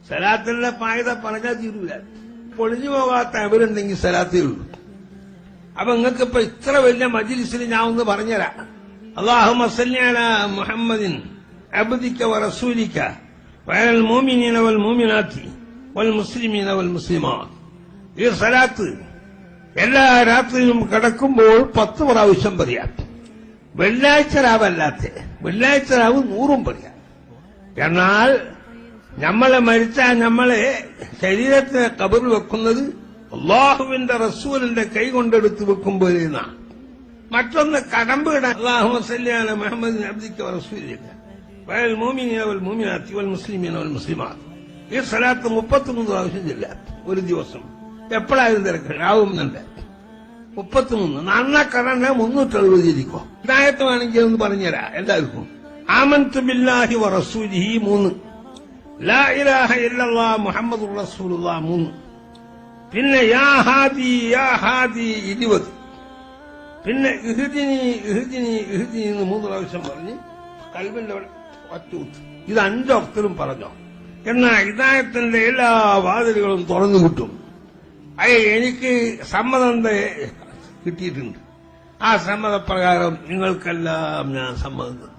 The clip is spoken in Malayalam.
സലാത്തിന്റെ പായത പറഞ്ഞാൽ തീരൂല. പൊളിഞ്ഞു പോകാത്ത അവരുണ്ടെങ്കിൽ സലാത്തേ ഉള്ളൂ. അപ്പൊ നിങ്ങൾക്കിപ്പോ ഇത്ര വലിയ മജ്ലിസിൽ ഞാൻ ഒന്ന് പറഞ്ഞുതരാം. അല്ലാഹുമ്മ സല്ലി അലാ മുഹമ്മദിൻ അബ്ദിക വറസൂലിക വഅലൽ മുഅ്മിനീന വൽ മുഅ്മിനാത്തി വൽ മുസ്ലിമീന വൽ മുസ്ലിമാത്ത്. ഈ സലാത്ത് എല്ലാ രാത്രിയിലും കിടക്കുമ്പോൾ 10 പ്രാവശ്യം പറയാം. വെള്ളിയാഴ്ച രാവല്ലാത്ത വെള്ളിയാഴ്ച രാവ് 100 പറയാം. എന്നാൽ നമ്മളെ മരിച്ചാൽ നമ്മളെ ശരീരത്തിനെ ഖബറിൽ വെക്കുന്നത് അള്ളാഹുവിന്റെ റസൂലിന്റെ കൈ കൊണ്ടെടുത്ത് വെക്കുമ്പോഴേന്നാണ്. മറ്റൊന്ന് കടമ്പുകിട അല്ലാഹുമ്മ സല്ലി അലാ മുഹമ്മദിൻ അബ്ദിക വറസൂലിക വഅലൽ മുഅ്മിനീന വൽ മുഅ്മിനാത്തി വൽ മുസ്ലിമീന വൽ മുസ്ലിമാത്ത്. ഈ സലാത്ത് 33 പ്രാവശ്യം ചെല്ലാം ഒരു ദിവസം. എപ്പോഴായാലും തിരക്ക് രാവുന്നുണ്ട് 33. നന്ന കടന്നെ 370 ചെയ്തിക്കോ. ഹിദായത്ത് വേണമെങ്കിൽ ഒന്ന് പറഞ്ഞുതരാം എല്ലാവർക്കും. ആമൻതു ബില്ലാഹി വറസൂലിഹി 3, ലാ ഇലാഹ ഇല്ലല്ലാഹ് മുഹമ്മദുർ റസൂലുള്ളാഹ് 3, പിന്നെ യാ ഹാദി 20, പിന്നെ ഇഹ്ദിനി 3 പ്രാവശ്യം പറഞ്ഞ് കൽബിന്റെ ഒറ്റൂത്ത്. ഇത് 5 വക്തിലും പറഞ്ഞോ. എന്നാൽ ഹിദായത്തിന്റെ എല്ലാ വാതിലുകളും തുറന്നു കിട്ടും. എനിക്ക് സമ്മതം കിട്ടിയിട്ടുണ്ട്. ആ സമ്മതപ്രകാരം നിങ്ങൾക്കെല്ലാം ഞാൻ സമ്മതം